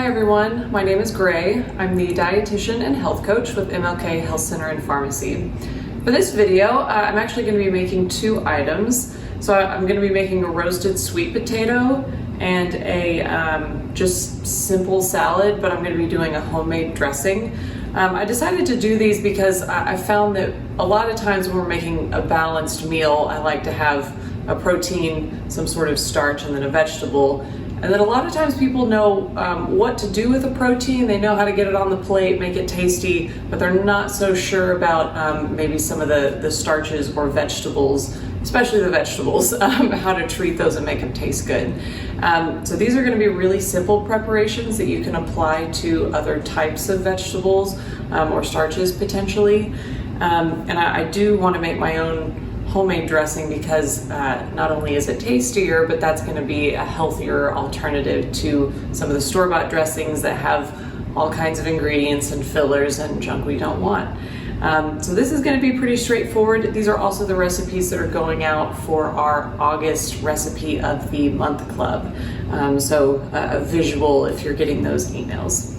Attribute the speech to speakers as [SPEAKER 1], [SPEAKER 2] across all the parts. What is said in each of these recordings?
[SPEAKER 1] Hi everyone, my name is Gray. I'm the dietitian and health coach with MLK Health Center and Pharmacy. For this video, I'm actually going to be making two items. So I'm going to be making a roasted sweet potato and a just simple salad, but I'm going to be doing a homemade dressing. I decided to do these because I found that a lot of times when we're making a balanced meal, I like to have a protein, some sort of starch, and then a vegetable. And then a lot of times people know what to do with a protein. They know how to get it on the plate, make it tasty, but they're not so sure about maybe some of the starches or vegetables, especially the vegetables, how to treat those and make them taste good. So these are going to be really simple preparations that you can apply to other types of vegetables or starches potentially. And I do want to make my own homemade dressing because not only is it tastier, but that's going to be a healthier alternative to some of the store-bought dressings that have all kinds of ingredients and fillers and junk we don't want. So this is going to be pretty straightforward. These are also the recipes that are going out for our August recipe of the month club. So a visual if you're getting those emails.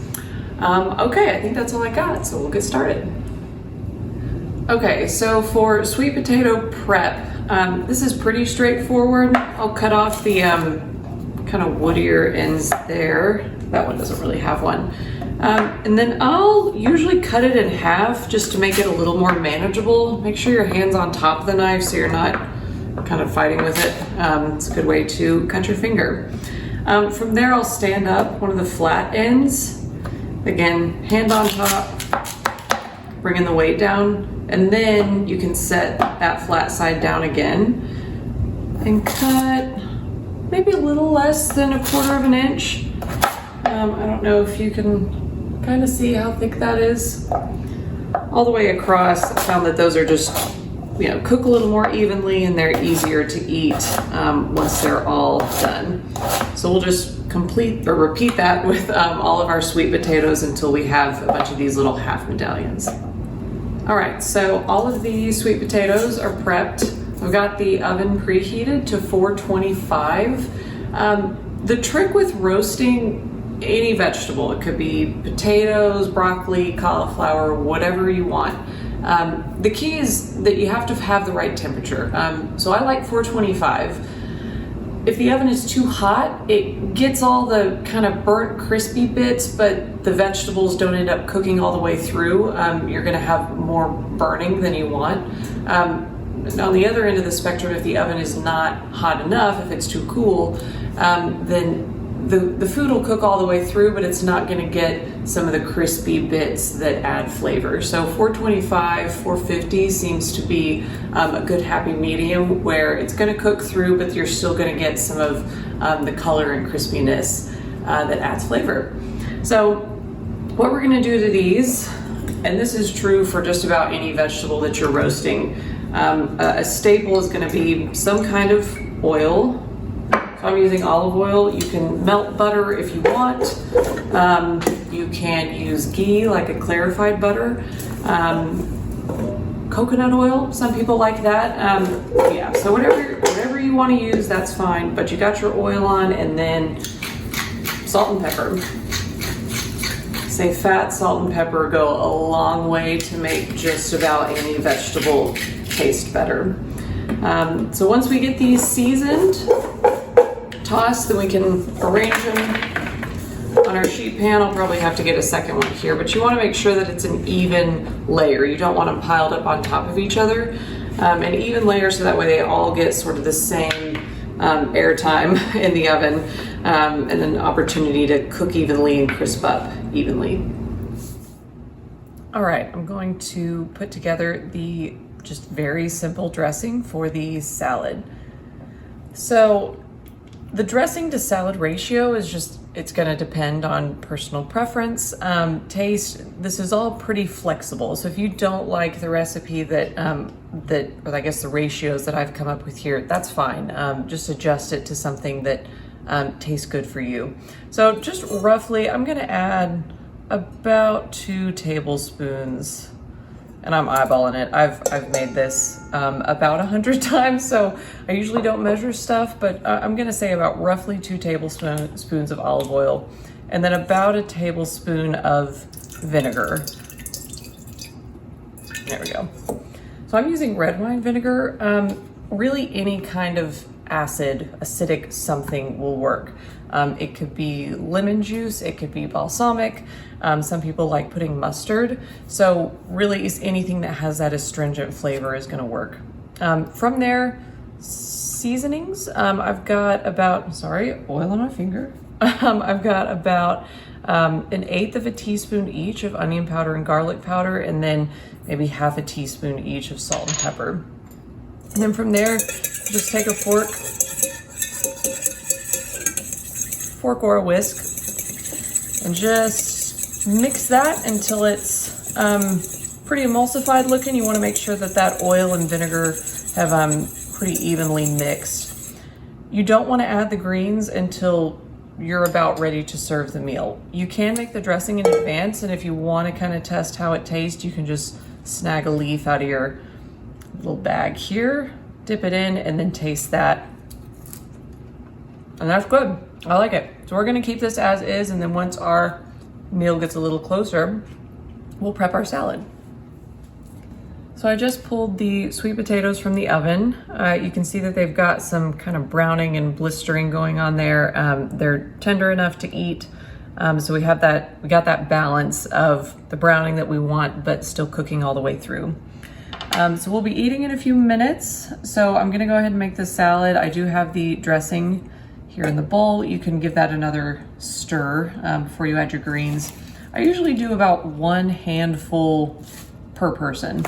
[SPEAKER 1] Okay, I think that's all I got, so we'll get started. Okay, so for sweet potato prep, this is pretty straightforward. I'll cut off the kind of woodier ends there. That one doesn't really have one. And then I'll usually cut it in half just to make it a little more manageable. Make sure your hand's on top of the knife so you're not kind of fighting with it. It's a good way to cut your finger. From there, I'll stand up one of the flat ends. Again, hand on top, bringing the weight down. And then you can set that flat side down again and cut maybe a little less than 1/4 of an inch. I don't know if you can kind of see how thick that is. All the way across, I found that those are just, cook a little more evenly and they're easier to eat once they're all done. So we'll just repeat that with all of our sweet potatoes until we have a bunch of these little half medallions. All right, so all of the sweet potatoes are prepped. I've got the oven preheated to 425. The trick with roasting any vegetable, it could be potatoes, broccoli, cauliflower, whatever you want. The key is that you have to have the right temperature. So I like 425. If the oven is too hot, it gets all the kind of burnt, crispy bits, but the vegetables don't end up cooking all the way through. You're gonna have more burning than you want. On the other end of the spectrum, if the oven is not hot enough, if it's too cool, then the food will cook all the way through, but it's not gonna get some of the crispy bits that add flavor. So 425, 450 seems to be a good happy medium where it's gonna cook through, but you're still gonna get some of the color and crispiness that adds flavor. So what we're gonna do to these, and this is true for just about any vegetable that you're roasting, a staple is gonna be some kind of oil. I'm using olive oil. You can melt butter if you want. You can use ghee, like a clarified butter. Coconut oil, some people like that. Yeah, so whatever you want to use, that's fine. But you got your oil on, and then salt and pepper. Say fat, salt, and pepper go a long way to make just about any vegetable taste better. So once we get these seasoned, tossed, then we can arrange them on our sheet pan. I'll probably have to get a second one here, but you want to make sure that it's an even layer. You don't want them piled up on top of each other. An even layer so that way they all get sort of the same air time in the oven and an opportunity to cook evenly and crisp up evenly. All right, I'm going to put together the just very simple dressing for the salad. So the dressing to salad ratio is it's going to depend on personal preference, taste. This is all pretty flexible. So if you don't like the recipe or I guess the ratios that I've come up with here, that's fine. Just adjust it to something that tastes good for you. So just roughly, I'm going to add about 2 tablespoons. And I'm eyeballing it. I've made this about 100 times, so I usually don't measure stuff, but I'm gonna say about roughly 2 tablespoons of olive oil, and then about a tablespoon of vinegar. There we go. So I'm using red wine vinegar. Really any kind of acidic something will work. It could be lemon juice, it could be balsamic. Some people like putting mustard. So really is anything that has that astringent flavor is gonna work. From there, seasonings. I've got about, oil on my finger. I've got about an 1/8 of a teaspoon each of onion powder and garlic powder, and then maybe half a teaspoon each of salt and pepper. And then from there, just take a fork or a whisk, and just mix that until it's pretty emulsified looking. You want to make sure that that oil and vinegar have pretty evenly mixed. You don't want to add the greens until you're about ready to serve the meal. You can make the dressing in advance, and if you want to kind of test how it tastes, you can just snag a leaf out of your little bag here, dip it in, and then taste that. And that's good. I like it. So we're gonna keep this as is, and then once our meal gets a little closer, we'll prep our salad. So I just pulled the sweet potatoes from the oven. You can see that they've got some kind of browning and blistering going on there. They're tender enough to eat. So we got that balance of the browning that we want, but still cooking all the way through. So we'll be eating in a few minutes. So I'm gonna go ahead and make this salad. I do have the dressing here in the bowl. You can give that another stir before you add your greens. I usually do about 1 handful per person.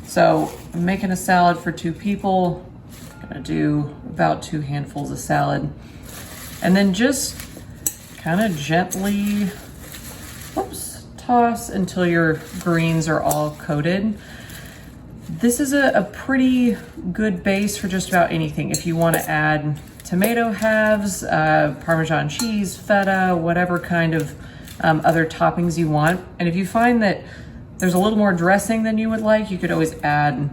[SPEAKER 1] So I'm making a salad for 2 people. I'm gonna do about 2 handfuls of salad. And then just kind of gently, toss until your greens are all coated. This is a pretty good base for just about anything. If you want to add tomato halves, Parmesan cheese, feta, whatever kind of other toppings you want. And if you find that there's a little more dressing than you would like, you could always add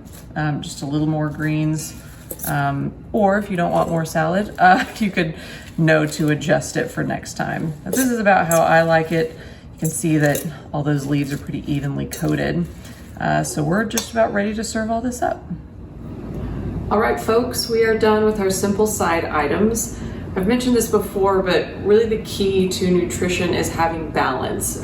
[SPEAKER 1] just a little more greens. Or if you don't want more salad, you could know to adjust it for next time. But this is about how I like it. You can see that all those leaves are pretty evenly coated. So we're just about ready to serve all this up. All right, folks, we are done with our simple side items. I've mentioned this before, but really the key to nutrition is having balance.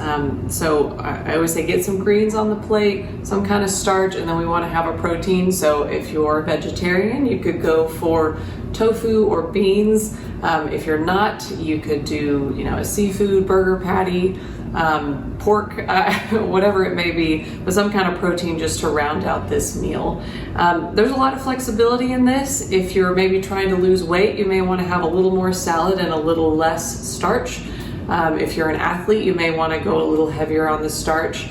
[SPEAKER 1] So I always say get some greens on the plate, some kind of starch, and then we want to have a protein. So if you're vegetarian, you could go for tofu or beans. If you're not, you could do, a seafood burger patty, pork, whatever it may be, but some kind of protein just to round out this meal. There's a lot of flexibility in this. If you're maybe trying to lose weight, you may want to have a little more salad and a little less starch. If you're an athlete, you may want to go a little heavier on the starch.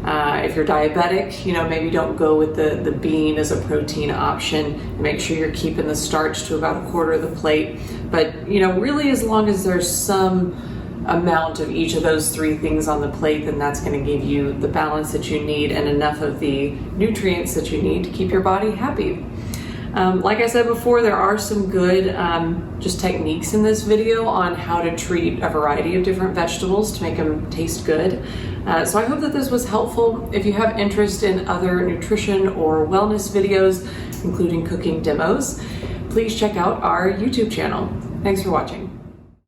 [SPEAKER 1] If you're diabetic, maybe don't go with the bean as a protein option. Make sure you're keeping the starch to about 1/4 of the plate. But, really as long as there's some amount of each of those 3 things on the plate, then that's going to give you the balance that you need and enough of the nutrients that you need to keep your body happy. Like I said before, there are some good just techniques in this video on how to treat a variety of different vegetables to make them taste good. So I hope that this was helpful. If you have interest in other nutrition or wellness videos, including cooking demos, please check out our YouTube channel. Thanks for watching.